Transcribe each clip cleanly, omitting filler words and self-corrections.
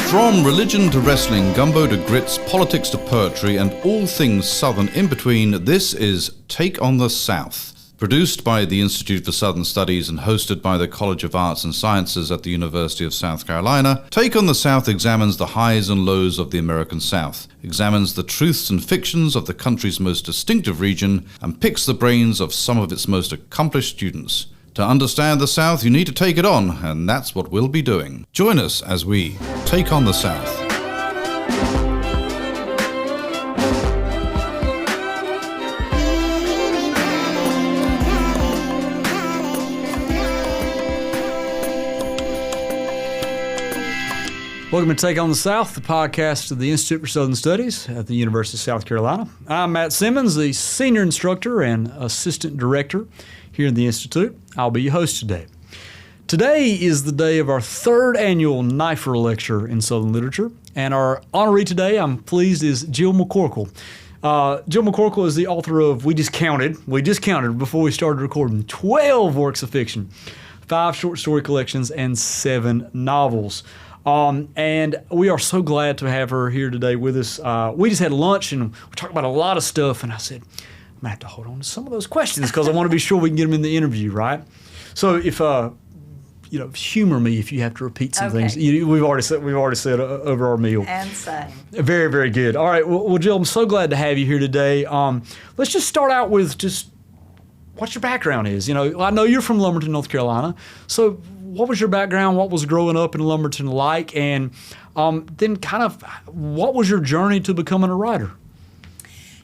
From religion to wrestling, gumbo to grits, politics to poetry, and all things Southern in between, this is Take on the South. Produced by the Institute for Southern Studies and hosted by the College of Arts and Sciences at the University of South Carolina, Take on the South examines the highs and lows of the American South, examines the truths and fictions of the country's most distinctive region, and picks the brains of some of its most accomplished students. To understand the South, you need to take it on, and that's what we'll be doing. Join us as we take on the South. Welcome to Take on the South, the podcast of the Institute for Southern Studies at the University of South Carolina. I'm Matt Simmons, the Senior Instructor and Assistant Director here in the Institute. I'll be your host today. Today is the day of our third annual NIFR Lecture in Southern Literature, and our honoree today, I'm pleased, is Jill McCorkle. Jill McCorkle is the author of, we just counted before we started recording, 12 works of fiction, 5 short story collections, and 7 novels. And we are so glad to have her here today with us. We just had lunch and we talked about a lot of stuff, and I said, I'm going to have to hold on to some of those questions because I want to be sure we can get them in the interview, right? So if, humor me if you have to repeat some things. We've already said over our meal. And same. Very, very good. All right. Well, Jill, I'm so glad to have you here today. Let's just start out with just what your background is. You know, I know you're from Lumberton, North Carolina. So what was your background? What was growing up in Lumberton like? And then kind of what was your journey to becoming a writer?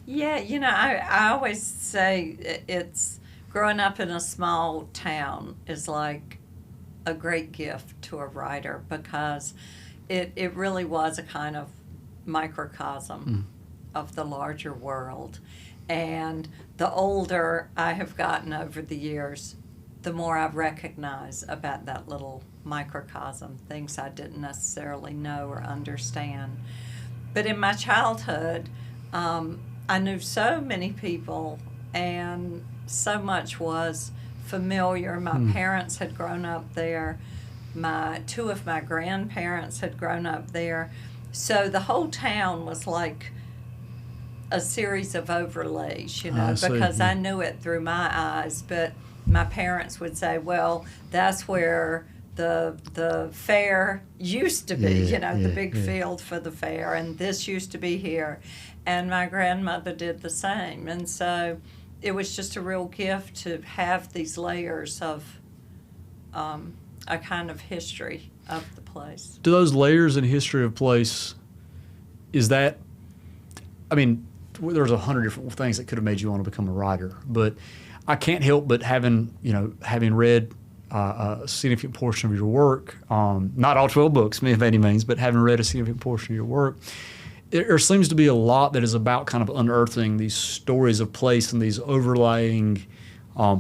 Yeah, I always say it's growing up in a small town is like a great gift to a writer because it really was a kind of microcosm of the larger world. And the older I have gotten over the years, the more I recognize about that little microcosm, things I didn't necessarily know or understand. But in my childhood, I knew so many people and so much was familiar. My parents had grown up there. Two of my grandparents had grown up there. So the whole town was like a series of overlays, because I knew it through my eyes, but my parents would say, well, that's where the fair used to be, the big field for the fair, and this used to be here. And my grandmother did the same. And so it was just a real gift to have these layers of a kind of history of the place. Do those layers in history of place, there's 100 different things that could have made you want to become a writer, but I can't help but having read a significant portion of your work, not all 12 books by any means, but having read a significant portion of your work, there seems to be a lot that is about kind of unearthing these stories of place and these overlying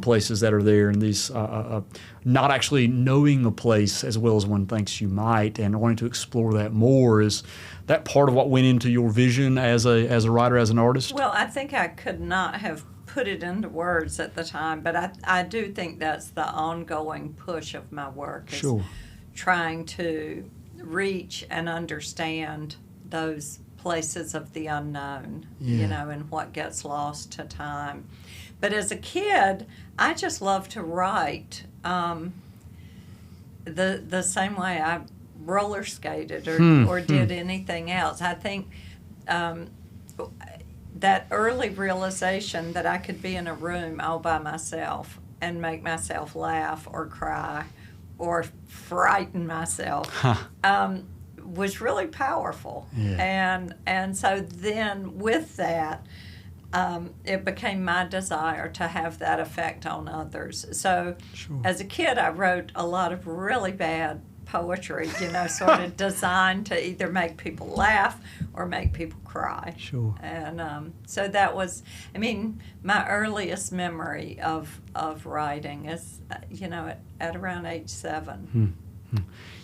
places that are there, and these not actually knowing the place as well as one thinks you might, and wanting to explore that more. Is that part of what went into your vision as a writer, as an artist? Well, I think I could not have put it into words at the time, but I do think that's the ongoing push of my work, is trying to reach and understand those places of the unknown, and what gets lost to time. But as a kid, I just loved to write the same way I roller skated or did anything else. I think that early realization that I could be in a room all by myself and make myself laugh or cry or frighten myself was really powerful. And so then with that, it became my desire to have that effect on others. So as a kid, I wrote a lot of really bad poetry, sort of designed to either make people laugh or make people cry. And so that was, my earliest memory of writing is, at around age 7.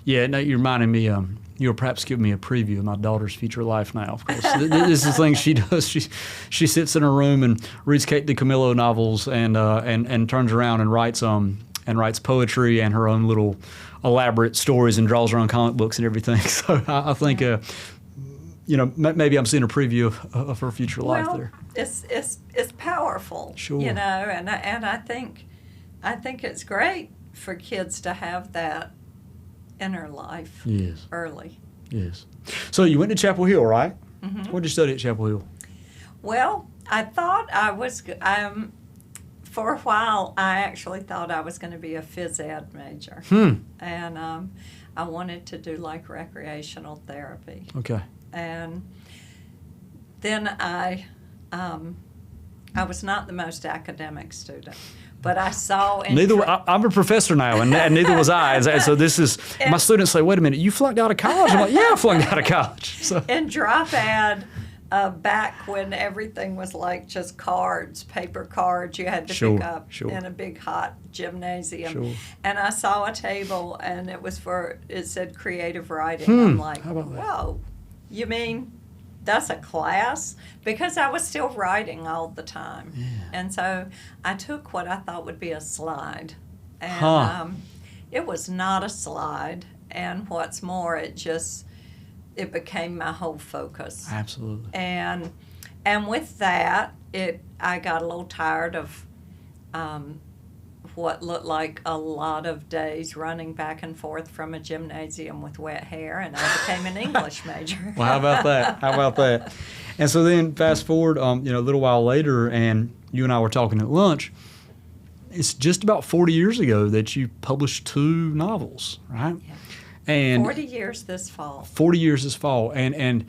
Yeah, no, you reminded me, you'll perhaps give me a preview of my daughter's future life now, of course. This is the thing she does. She sits in her room and reads Kate DiCamillo novels and turns around and writes poetry and her own little elaborate stories and draws her own comic books and everything. So I think, maybe I'm seeing a preview of her future life there. It's powerful, Sure. and I think it's great for kids to have that in their life Yes. early. Yes. So you went to Chapel Hill, right? Mm-hmm. What did you study at Chapel Hill? Well, I thought I was. For a while, I actually thought I was going to be a phys ed major, and I wanted to do like recreational therapy. Okay. And then I was not the most academic student, but I saw. I'm a professor now, and neither was I. And so this is my students say, "Wait a minute, you flunked out of college?" I'm like, "Yeah, I flunked out of college." So. In drop ad, back when everything was like just cards, paper cards, you had to pick up in a big hot gymnasium. Sure. And I saw a table, and it said creative writing. I'm like, how about that? whoa, you mean that's a class? Because I was still writing all the time. Yeah. And so I took what I thought would be a slide. And it was not a slide. And what's more, it became my whole focus. Absolutely. And with that, I got a little tired of what looked like a lot of days running back and forth from a gymnasium with wet hair, and I became an English major. Well, how about that? And so then fast forward, a little while later, and you and I were talking at lunch. It's just about 40 years ago that you published 2 novels, right? Yeah. And 40 years this fall. 40 years this fall. And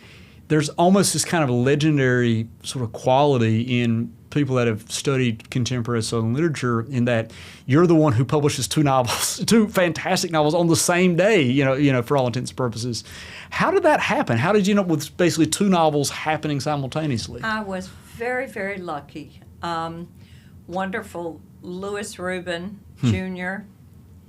there's almost this kind of legendary sort of quality in people that have studied contemporary Southern literature in that you're the one who publishes 2 novels, 2 fantastic novels on the same day, for all intents and purposes. How did that happen? How did you end up with basically 2 novels happening simultaneously? I was very, very lucky. Wonderful Louis Rubin Jr.,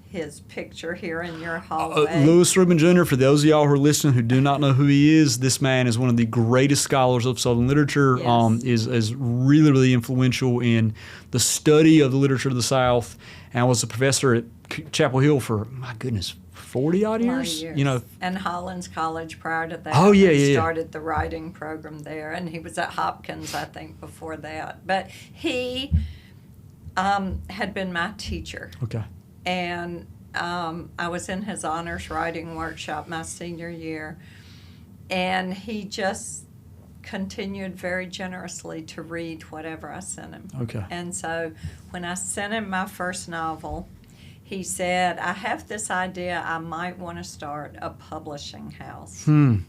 his picture here in your hallway. Louis Rubin Jr., for those of y'all who are listening who do not know who he is, this man is one of the greatest scholars of Southern literature, Yes. is really, really influential in the study of the literature of the South, and was a professor at Chapel Hill for, my goodness, 40-odd years? And Hollins College prior to that. Oh, yeah, He yeah. started the writing program there, and he was at Hopkins, I think, before that. But he had been my teacher. Okay. And I was in his honors writing workshop my senior year, and he just continued very generously to read whatever I sent him. Okay. And so when I sent him my first novel, he said, I have this idea I might want to start a publishing house. And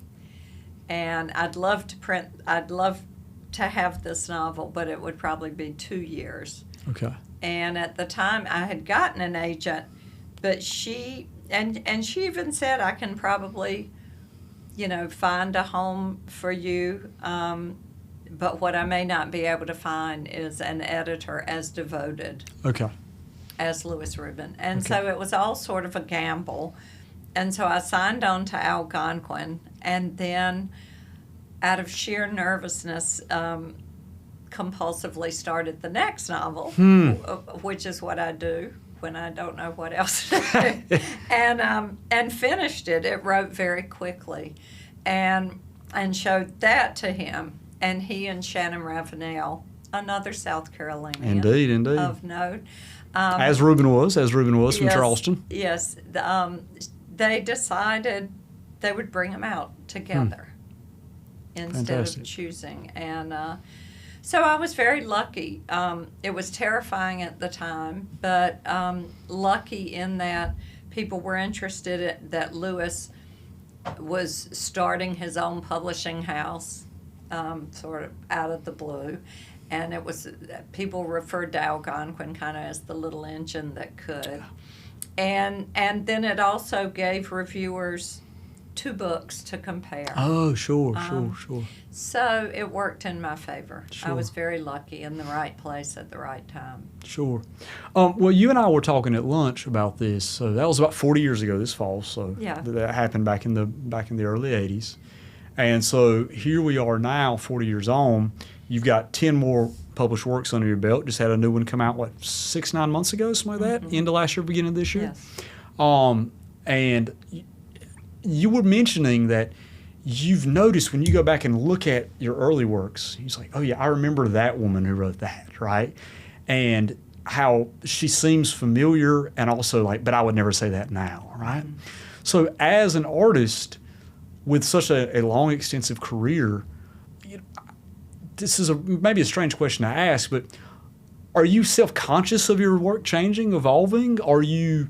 I'd love to have this novel, but it would probably be 2 years. Okay. And at the time, I had gotten an agent, but she even said, I can probably, find a home for you. But what I may not be able to find is an editor as devoted as Louis Rubin. And so it was all sort of a gamble. And so I signed on to Algonquin, and then out of sheer nervousness, compulsively started the next novel, which is what I do when I don't know what else to do, and finished it. It wrote very quickly, and showed that to him, and he and Shannon Ravenel, another South Carolinian, Indeed. of note, As Rubin was from Charleston. Yes, they decided they would bring them out together instead Fantastic. of choosing, and. So I was very lucky. It was terrifying at the time, but lucky in that people were interested that Louis was starting his own publishing house, sort of out of the blue. And it was, people referred to Algonquin kind of as the little engine that could. And then it also gave reviewers 2 books to compare. Oh, sure. So it worked in my favor. Sure. I was very lucky, in the right place at the right time. Sure. Well, you and I were talking at lunch about this. So that was about 40 years ago this fall. So Yeah. that happened back in the early 80s. And so here we are now, 40 years on. You've got 10 more published works under your belt. Just had a new one come out, 6-9 months ago, something like that? End of last year, beginning of this year? Yes. And you were mentioning that you've noticed when you go back and look at your early works, he's like, oh yeah, I remember that woman who wrote that, right? And how she seems familiar and also like, but I would never say that now, right? Mm-hmm. So as an artist with such a long, extensive career, this is maybe a strange question to ask, but are you self-conscious of your work changing, evolving? Are you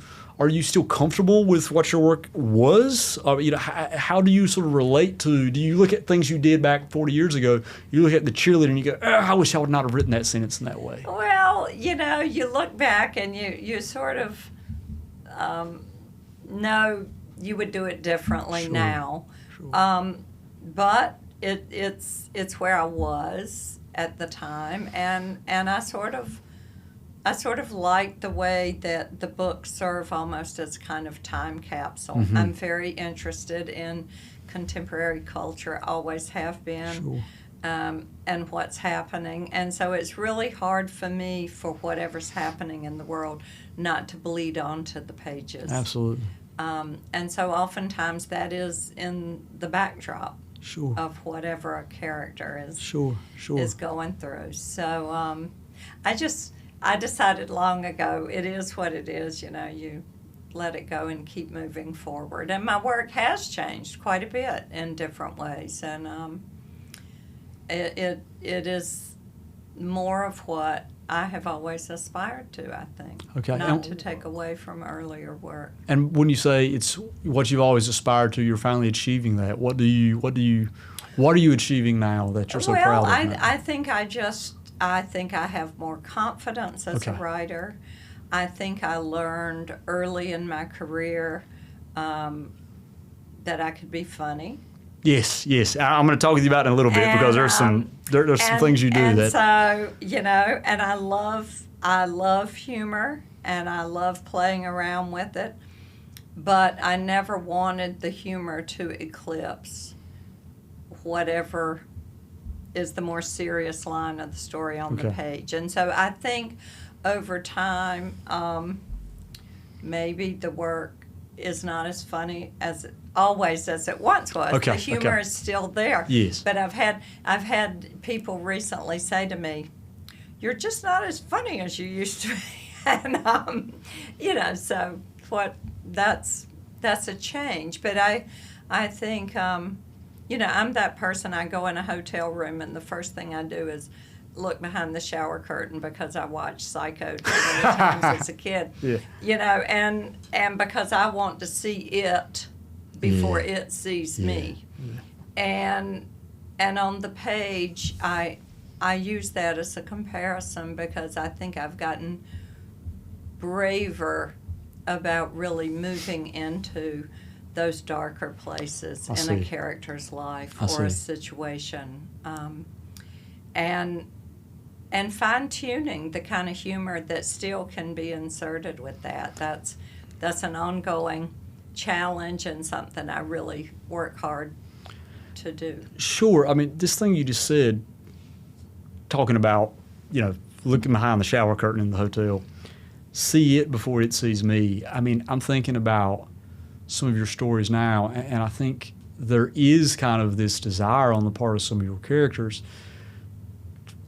still comfortable with what your work was? How do you sort of relate to? Do you look at things you did back 40 years ago? You look at the cheerleader and you go, I wish I would not have written that sentence in that way. Well, you look back and you sort of know you would do it differently now. Sure. But it's where I was at the time, and I sort of like the way that the books serve almost as kind of time capsule. Mm-hmm. I'm very interested in contemporary culture, always have been, sure. And what's happening. And so it's really hard for me, for whatever's happening in the world, not to bleed onto the pages. Absolutely. And so oftentimes that is in the backdrop. Sure. Of whatever a character is is going through. So I decided long ago, it is what it is, you let it go and keep moving forward. And my work has changed quite a bit in different ways, and it is more of what I have always aspired to, I think. Okay. Not to take away from earlier work. And when you say it's what you've always aspired to, you're finally achieving that. What are you achieving now that you're so proud of? Well, I think I think I have more confidence as a writer. I think I learned early in my career that I could be funny. Yes. I'm going to talk with you about it in a little bit, because there's some things you do and that. So and I love humor, and I love playing around with it, but I never wanted the humor to eclipse whatever is the more serious line of the story on the page. And so I think over time, maybe the work is not as funny as it once was. The humor is still there. Yes. But I've had people recently say to me, "You're just not as funny as you used to be," and so that's a change. But I think I'm that person. I go in a hotel room and the first thing I do is look behind the shower curtain because I watched Psycho too many times as a kid. Yeah. And because I want to see it before it sees me. Yeah. And on the page I use that as a comparison because I think I've gotten braver about really moving into those darker places in a character's life or a situation. And fine-tuning the kind of humor that still can be inserted with that. That's an ongoing challenge and something I really work hard to do. Sure. I mean, this thing you just said, talking about, looking behind the shower curtain in the hotel, see it before it sees me. I mean, I'm thinking about some of your stories now, and I think there is kind of this desire on the part of some of your characters,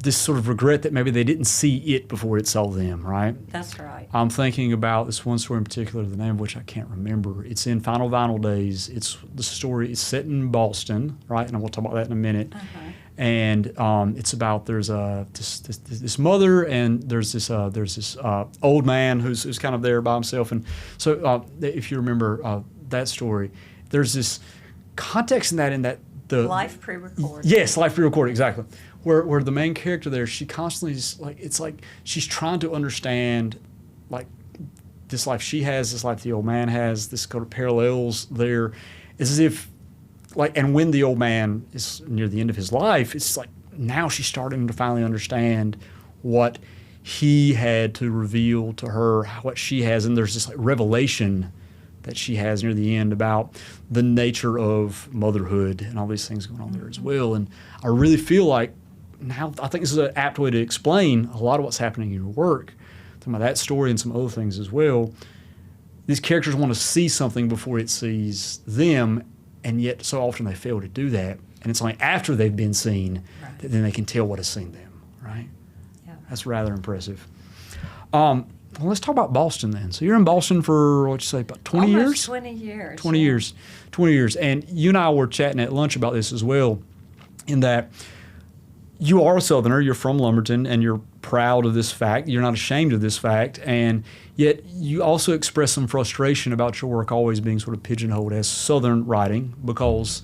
this sort of regret that maybe they didn't see it before it saw them, right? That's right. I'm thinking about this one story in particular, the name of which I can't remember. It's in Final Vinyl Days. The story is set in Boston, right? And we'll talk about that in a minute. Uh-huh. And it's about there's this mother and there's this old man who's kind of there by himself. And so if you remember that story, there's this context in that the life pre-recorded. Yes, life pre-recorded, exactly. Where the main character there, she constantly is it's like she's trying to understand like this life she has, this life the old man has, this kind of parallels there. It's as if and when the old man is near the end of his life, it's like now she's starting to finally understand what he had to reveal to her, what she has, and there's this revelation that she has near the end about the nature of motherhood and all these things going on there as well. And I really feel like now I think this is an apt way to explain a lot of what's happening in your work. Talking about that story and some other things as well. these characters want to see something before it sees them, and yet so often they fail to do that. And it's only after they've been seen that then they can tell what has seen them, right? Yeah. That's rather impressive. Well, let's talk about Boston then. So you're in Boston for, what'd you say, about 20 Almost years? 20 years. 20 years. 20 years. And you and I were chatting at lunch about this as well, in that you are a Southerner, you're from Lumberton, and you're proud of this fact. You're not ashamed of this fact. And yet you also express some frustration about your work always being sort of pigeonholed as Southern writing, because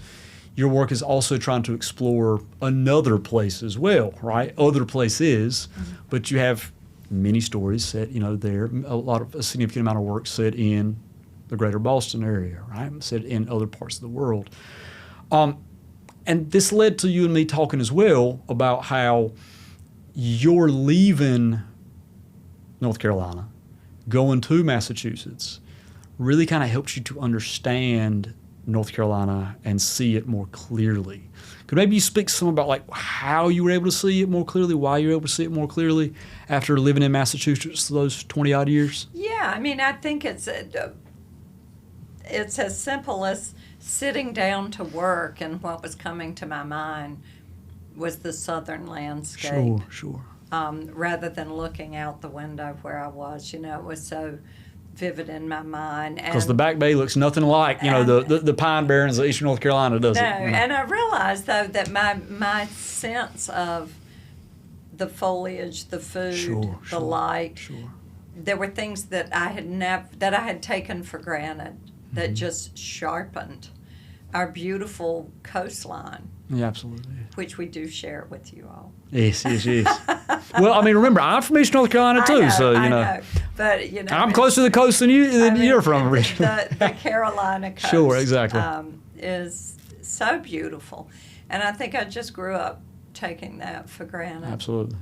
your work is also trying to explore another place as well, right? Other places, but you have many stories set, there, a significant amount of work set in the greater Boston area, right? Set in other parts of the world. And this led to you and me talking as well about how you're leaving North Carolina, going to Massachusetts, really kind of helps you to understand North Carolina and see it more clearly. Could maybe you speak some about like how you were able to see it more clearly, why you were able to see it more clearly after living in Massachusetts those 20-odd years? Yeah, I mean, I think it's as simple as sitting down to work, and what was coming to my mind was the southern landscape. Sure. Rather than looking out the window where I was, it was so vivid in my mind. Because the Back Bay looks nothing like, the Pine Barrens of eastern North Carolina, does it? No, and I realized, though, that my sense of the foliage, the food, the light, there were things that I had taken for granted that just sharpened our beautiful coastline. Yeah, absolutely. Which we do share with you all. Yes. Well, I mean, remember, I'm from East North Carolina too, I know. But I'm closer to the coast than you're from originally. The Carolina coast. Sure, exactly. Is so beautiful, and I think I just grew up taking that for granted. Absolutely.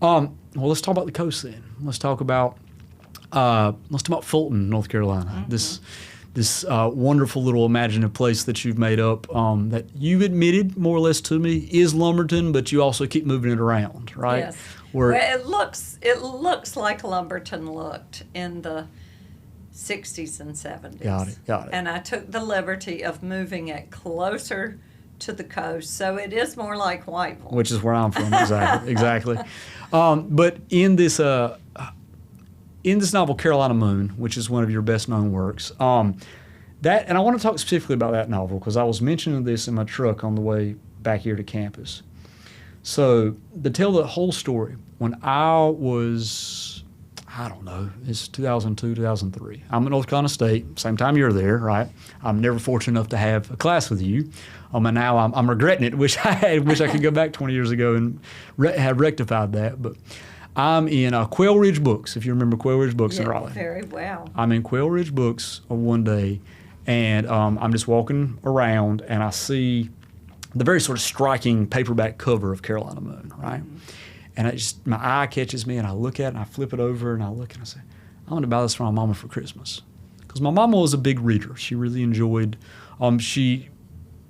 Well, let's talk about the coast then. Let's talk about Fulton, North Carolina. Mm-hmm. This wonderful little imaginative place that you've made up, that you've admitted more or less to me is Lumberton, but you also keep moving it around, right? Yes. Well, it looks like Lumberton looked in the 60s and 70s. Got it. And I took the liberty of moving it closer to the coast, so it is more like Whiteville. Which is where I'm from, exactly. But in this novel, Carolina Moon, which is one of your best-known works, and I want to talk specifically about that novel because I was mentioning this in my truck on the way back here to campus. So, to tell the whole story, when I was, it's 2002, 2003. I'm at North Carolina State, same time you're there, right? I'm never fortunate enough to have a class with you. And now I'm regretting it. Wish I could go back 20 years ago and have rectified that, but I'm in Quail Ridge Books, if you remember Quail Ridge Books in Raleigh. Very well. I'm in Quail Ridge Books one day, and I'm just walking around, and I see the very sort of striking paperback cover of Carolina Moon, right? Mm-hmm. And my eye catches me, and I look at it, and I flip it over, and I look, and I say, I want to buy this for my mama for Christmas. Because my mama was a big reader. She really enjoyed, she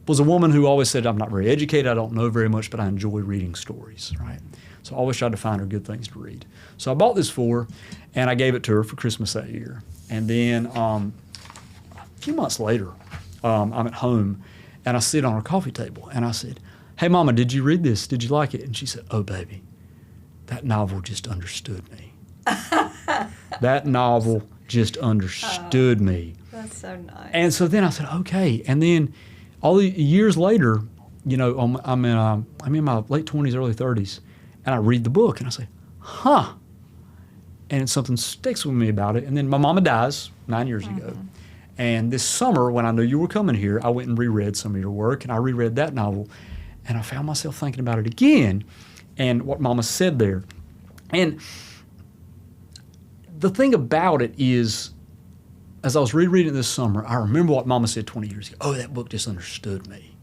was a woman who always said, I'm not very educated, I don't know very much, but I enjoy reading stories, right? So I always tried to find her good things to read. So I bought this for her, and I gave it to her for Christmas that year. And then a few months later, I'm at home, and I sit on her coffee table, and I said, hey, Mama, did you read this? Did you like it? And she said, oh, baby, that novel just understood me. That novel just understood me. That's so nice. And so then I said, okay. And then all the years later, I'm in my late 20s, early 30s, and I read the book, and I say, huh. And something sticks with me about it. And then my mama dies 9 years ago. And this summer, when I knew you were coming here, I went and reread some of your work, and I reread that novel, and I found myself thinking about it again and what Mama said there. And the thing about it is, as I was rereading it this summer, I remember what Mama said 20 years ago. Oh, that book just understood me.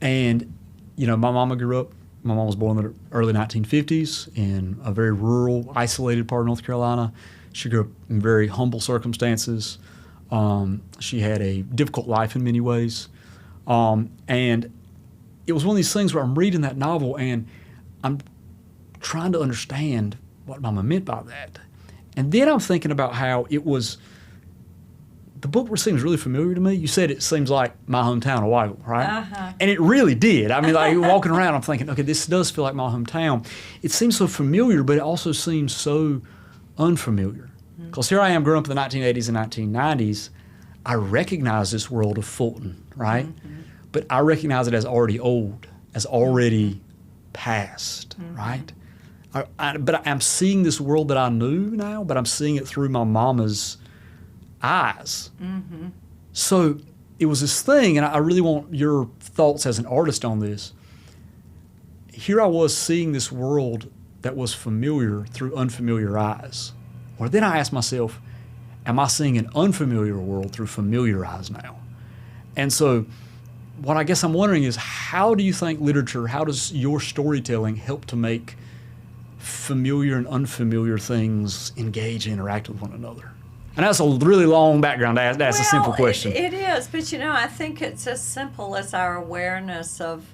And, my mama grew up. My mom was born in the early 1950s in a very rural, isolated part of North Carolina. She grew up in very humble circumstances. She had a difficult life in many ways. And it was one of these things where I'm reading that novel and I'm trying to understand what Mama meant by that. And then I'm thinking about how it was, the book seems really familiar to me. You said it seems like my hometown a while ago, right? Uh-huh. And it really did. I mean, like walking around, I'm thinking, okay, this does feel like my hometown. It seems so familiar, but it also seems so unfamiliar. Because here I am growing up in the 1980s and 1990s. I recognize this world of Fulton, right? But I recognize it as already old, as already past, right? But I'm seeing this world that I knew now, but I'm seeing it through my mama's eyes. So it was this thing, and I really want your thoughts as an artist on this. Here I was seeing this world that was familiar through unfamiliar eyes. Or then I asked myself, am I seeing an unfamiliar world through familiar eyes now? And so what I guess I'm wondering is, how do you think literature, how does your storytelling help to make familiar and unfamiliar things engage and interact with one another? And that's a really long background to ask. That's a simple question. It is, but I think it's as simple as our awareness of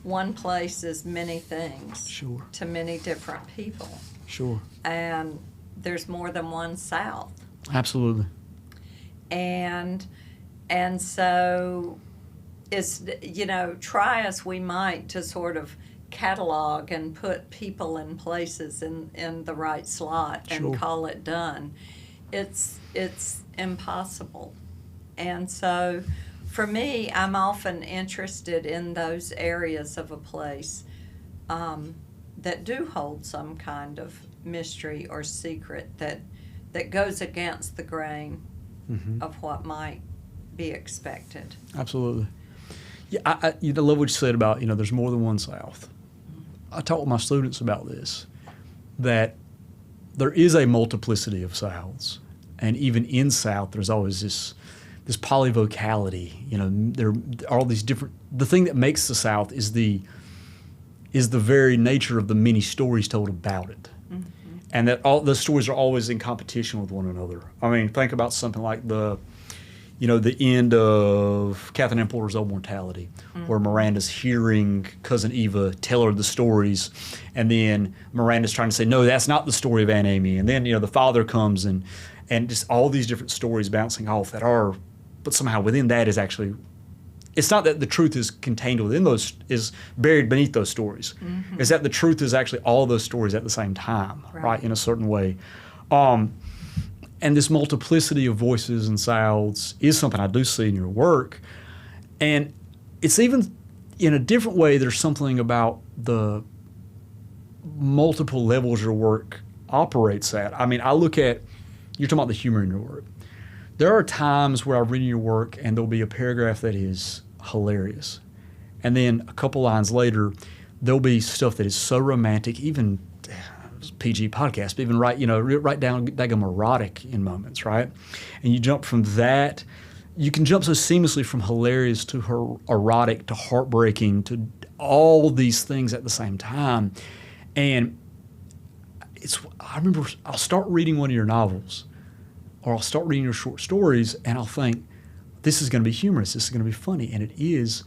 one place is many things Sure. to many different people. Sure. And there's more than one South. Absolutely. And so it's, try as we might to sort of catalog and put people and places in the right slot and Sure. call it done. It's impossible. And so for me, I'm often interested in those areas of a place that do hold some kind of mystery or secret that goes against the grain of what might be expected. Absolutely. Yeah, I love what you said about, there's more than one South. I talk with my students about this, that there is a multiplicity of Souths. And even in South, there's always this polyvocality. There are all these different. The thing that makes the South is the very nature of the many stories told about it, and that all the stories are always in competition with one another. I mean, think about something like the end of Catherine Ann Porter's Old Mortality, where Miranda's hearing Cousin Eva tell her the stories, and then Miranda's trying to say, no, that's not the story of Aunt Amy, and then the father comes and just all these different stories bouncing off that are, but somehow within that is actually, it's not that the truth is contained within those, is buried beneath those stories. It's that the truth is actually all those stories at the same time, right, in a certain way. And this multiplicity of voices and sounds is something I do see in your work. And it's even, in a different way, there's something about the multiple levels your work operates at. I mean, I look at, you're talking about the humor in your work. There are times where I read your work and there'll be a paragraph that is hilarious. And then a couple lines later, there'll be stuff that is so romantic, even PG podcast, but even right down daggum erotic in moments, right? And you jump from that, you can jump so seamlessly from hilarious to erotic to heartbreaking to all these things at the same time. And I remember I'll start reading one of your novels, or I'll start reading your short stories, and I'll think, this is going to be humorous, this is going to be funny, and it is,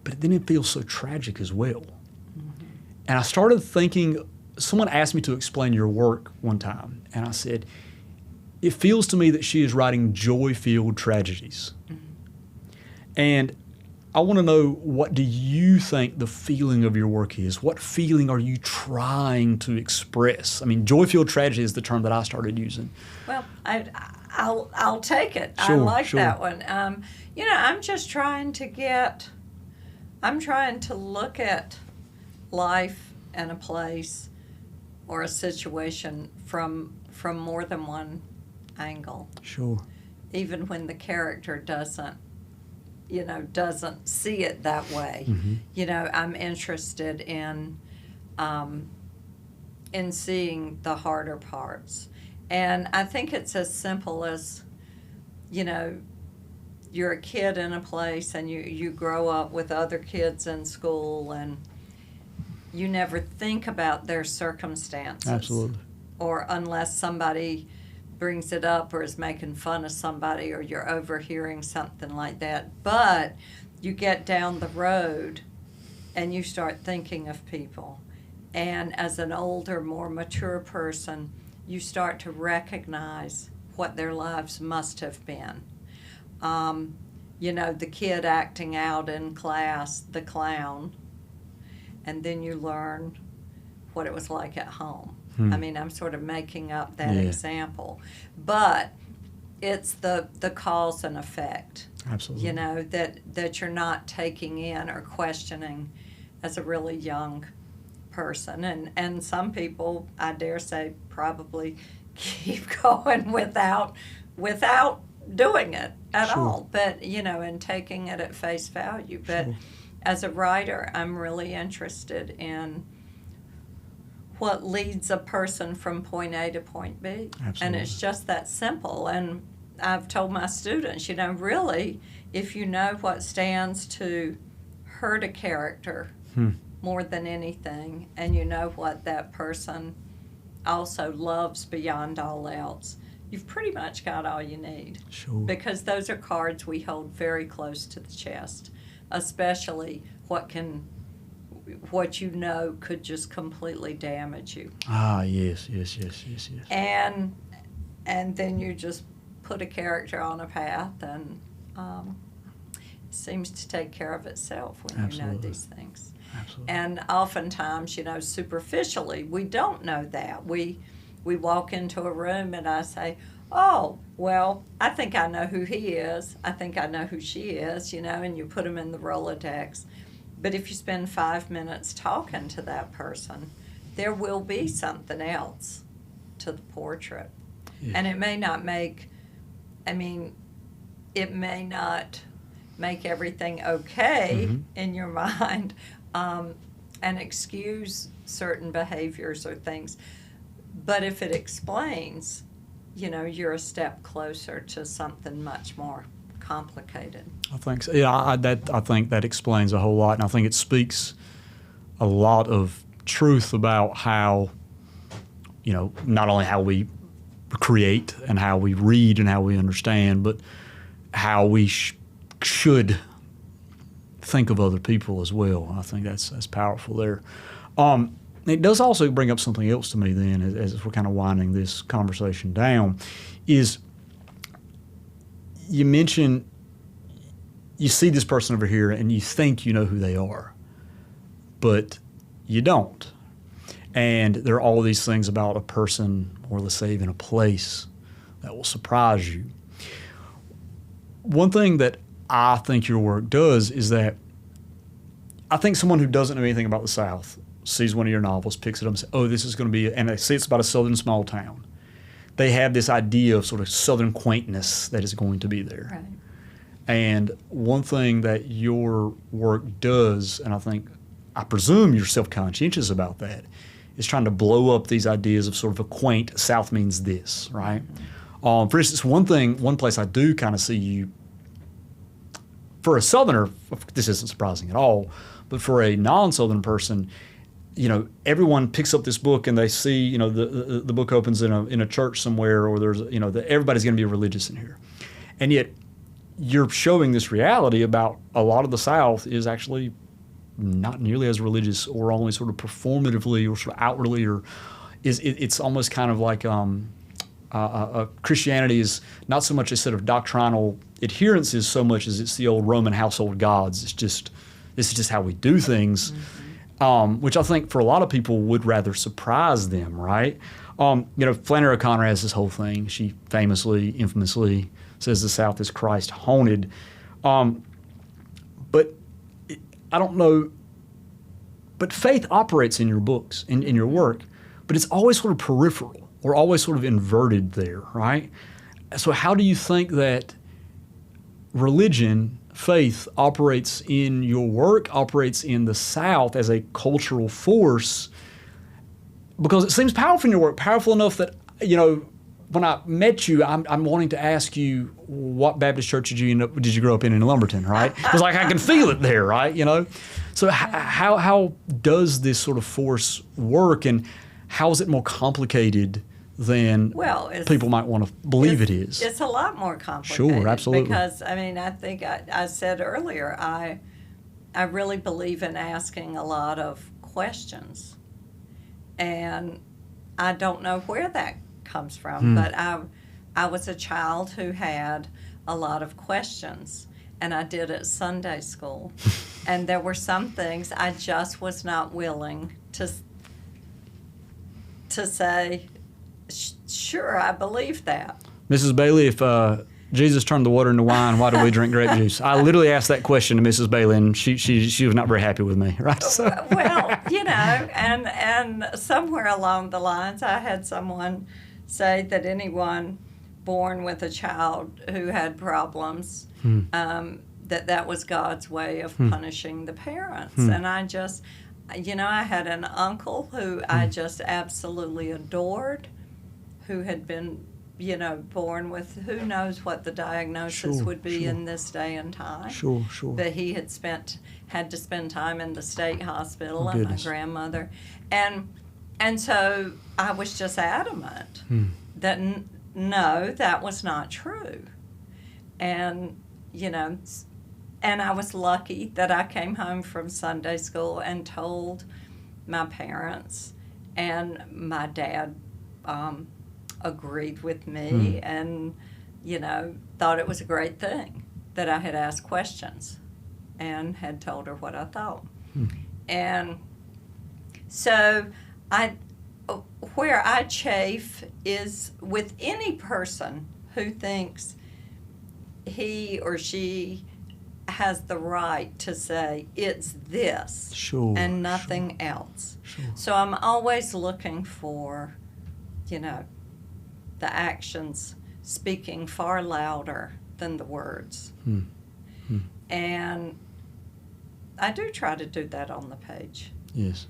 but then it feels so tragic as well. And I started thinking, someone asked me to explain your work one time, and I said, it feels to me that she is writing joy-filled tragedies. And I want to know, what do you think the feeling of your work is? What feeling are you trying to express? I mean, joy-filled tragedy is the term that I started using. Well, I'll take it. Sure, I like sure. that one. I'm just trying to look at life and a place or a situation from more than one angle. Sure. Even when the character doesn't see it that way. I'm interested in seeing the harder parts. And I think it's as simple as, you're a kid in a place and you grow up with other kids in school and you never think about their circumstances. Absolutely. Or unless somebody brings it up or is making fun of somebody or you're overhearing something like that. But you get down the road and you start thinking of people. And as an older, more mature person, you start to recognize what their lives must have been. The kid acting out in class, the clown, and then you learn what it was like at home. I mean, I'm sort of making up that example. But it's the cause and effect. Absolutely. That you're not taking in or questioning as a really young person. And some people, I dare say, probably keep going without doing it at all. But, and taking it at face value. But as a writer, I'm really interested in what leads a person from point A to point B. Absolutely. And it's just that simple. And I've told my students, really, if you know what stands to hurt a character more than anything, and you know what that person also loves beyond all else, you've pretty much got all you need. Sure. Because those are cards we hold very close to the chest, especially what could just completely damage you. Yes. And then you just put a character on a path, and it seems to take care of itself when you know these things. Absolutely. And oftentimes, superficially, we don't know that. We walk into a room and I say, oh, well, I think I know who he is. I think I know who she is, and you put them in the Rolodex. But if you spend 5 minutes talking to that person, there will be something else to the portrait. Yes. And it may not make everything okay in your mind and excuse certain behaviors or things. But if it explains, you're a step closer to something much more complicated. I think so. Yeah, I think that explains a whole lot, and I think it speaks a lot of truth about how, not only how we create and how we read and how we understand, but how we should think of other people as well. I think that's powerful there. It does also bring up something else to me then, as we're kind of winding this conversation down, is you mentioned you see this person over here and you think you know who they are, but you don't. And there are all these things about a person, or let's say even a place, that will surprise you. One thing that I think your work does is that I think someone who doesn't know anything about the South sees one of your novels, picks it up and says, oh, this is going to be, and they see it's about a southern small town. They have this idea of sort of southern quaintness that is going to be there. Right. And one thing that your work does, and I presume you're self-conscientious about that, is trying to blow up these ideas of sort of a quaint South means this, right? Mm-hmm. For instance, one place I do kind of see you, for a Southerner, this isn't surprising at all, but for a non-Southern person, everyone picks up this book and they see, the book opens in a church somewhere, or there's, everybody's going to be religious in here. And yet you're showing this reality about a lot of the South is actually not nearly as religious, or only sort of performatively or sort of outwardly, or it's almost kind of like Christianity is not so much a set of doctrinal adherences so much as it's the old Roman household gods. This is just how we do things. Mm-hmm. Which I think for a lot of people would rather surprise them, right? Flannery O'Connor has this whole thing. She infamously says the South is Christ haunted. But I don't know, but faith operates in your books, in your work, but it's always sort of peripheral, or always sort of inverted there, right? So how do you think that religion, faith, operates in your work, operates in the South as a cultural force? Because it seems powerful in your work, powerful enough that, when I met you, I'm wanting to ask you, what Baptist church did you grow up in Lumberton, right? Because I can feel it there, right? So how does this sort of force work, and how is it more complicated than people might want to believe it is? It's a lot more complicated. Sure, absolutely. Because, I think I said earlier, I really believe in asking a lot of questions. And I don't know where that comes from, but I was a child who had a lot of questions, and I did at Sunday school. And there were some things I just was not willing to say, sure, I believe that. Mrs. Bailey, if Jesus turned the water into wine, why do we drink grape juice? I literally asked that question to Mrs. Bailey, and she was not very happy with me, right? So. Well, and somewhere along the lines, I had someone say that anyone born with a child who had problems, that was God's way of punishing the parents. And I just, I had an uncle who I just absolutely adored, who had been, born with who knows what the diagnosis would be in this day and time. Sure. But he had to spend time in the state hospital, and goodness. my grandmother. And so I was just adamant that no, that was not true. And, and I was lucky that I came home from Sunday school and told my parents, and my dad agreed with me and, thought it was a great thing that I had asked questions and had told her what I thought. And so where I chafe is with any person who thinks he or she has the right to say it's this and nothing else. So I'm always looking for, the actions speaking far louder than the words. And I do try to do that on the page. Yes.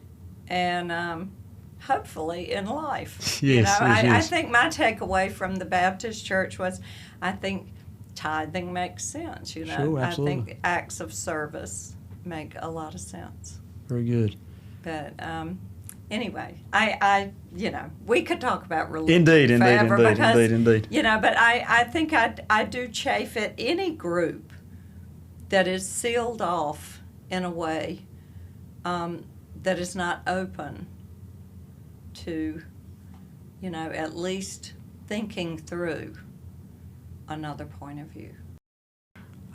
And hopefully in life. Yes, I think my takeaway from the Baptist church was, I think tithing makes sense. Sure, absolutely. I think acts of service make a lot of sense. Very good. But anyway, I we could talk about religion Indeed. But I think I do chafe at any group that is sealed off in a way that is not open to, at least thinking through another point of view.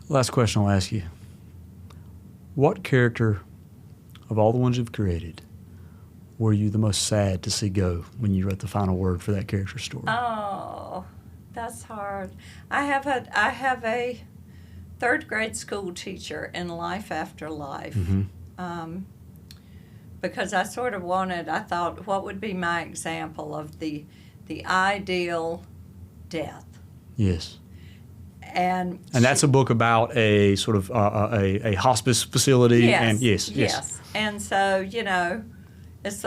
Last question I'll ask you. What character of all the ones you've created were you the most sad to see go when you wrote the final word for that character story? Oh, that's hard. I have a third grade school teacher in Life After Life. Because I sort of I thought, what would be my example of the ideal death? Yes. And that's a book about a sort of a hospice facility. Yes, And yes. And so,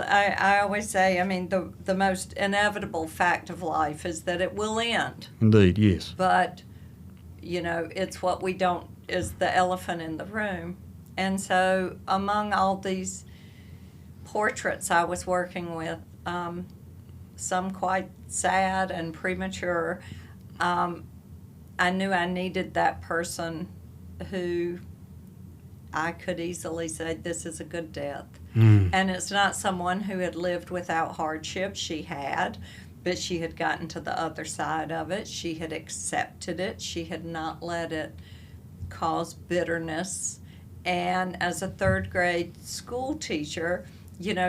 I always say, the most inevitable fact of life is that it will end. Indeed, yes. But, it's what we don't, is the elephant in the room. And so among all these portraits I was working with, some quite sad and premature, I knew I needed that person who I could easily say, this is a good death. And it's not someone who had lived without hardship. She had, but she had gotten to the other side of it. She had accepted it. She had not let it cause bitterness. And as a third grade school teacher,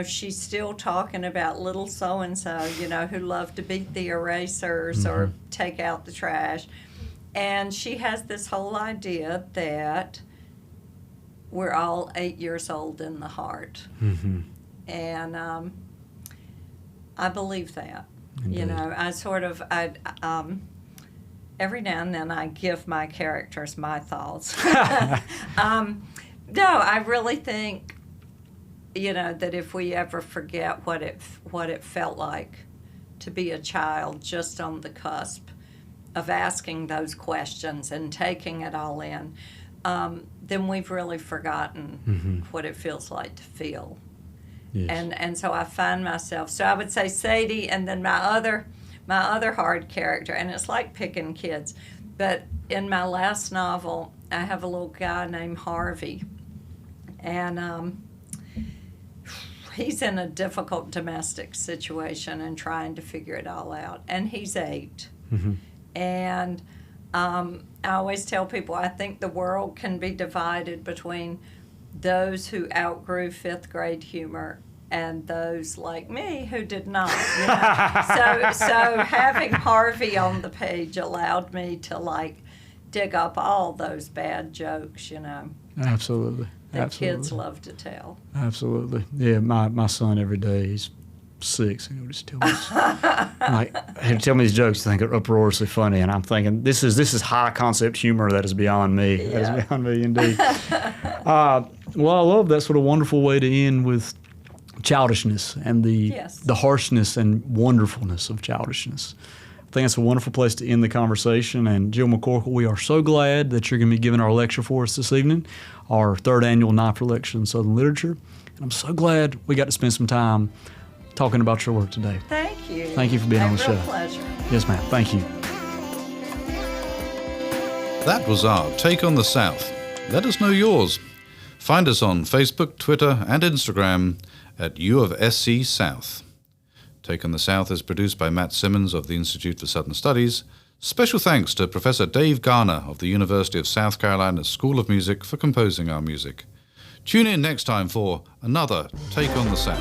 she's still talking about little so-and-so, who loved to beat the erasers or take out the trash. And she has this whole idea that we're all 8 years old in the heart. And I believe that. Indeed. Every now and then I give my characters my thoughts. No, I really think, that if we ever forget what it felt like to be a child just on the cusp of asking those questions and taking it all in, then we've really forgotten what it feels like to feel. Yes. And so I find myself, so I would say Sadie, and then my other hard character, and it's like picking kids, but in my last novel, I have a little guy named Harvey, and he's in a difficult domestic situation and trying to figure it all out. And he's 8. Mm-hmm. And I always tell people I think the world can be divided between those who outgrew 5th grade humor and those like me who did not. You know? So having Harvey on the page allowed me to like dig up all those bad jokes, you know. Absolutely. That Absolutely. kids love to tell. Absolutely. Yeah, my son every day, he's 6, and he'll just tell me, he'll tell me these jokes I think are uproariously funny, and I'm thinking, this is high concept humor that is beyond me. Yeah. That is beyond me indeed. Well, I love that sort of wonderful way to end with childishness and the harshness and wonderfulness of childishness. I think that's a wonderful place to end the conversation. And Jill McCorkle, we are so glad that you're going to be giving our lecture for us this evening, our 3rd annual Knopfler Lecture in Southern Literature. And I'm so glad we got to spend some time talking about your work today. Thank you. Thank you for being on the show. Real pleasure. Yes, ma'am. Thank you. That was our Take on the South. Let us know yours. Find us on Facebook, Twitter, and Instagram at U of SC South. Take on the South is produced by Matt Simmons of the Institute for Southern Studies. Special thanks to Professor Dave Garner of the University of South Carolina School of Music for composing our music. Tune in next time for another Take on the South.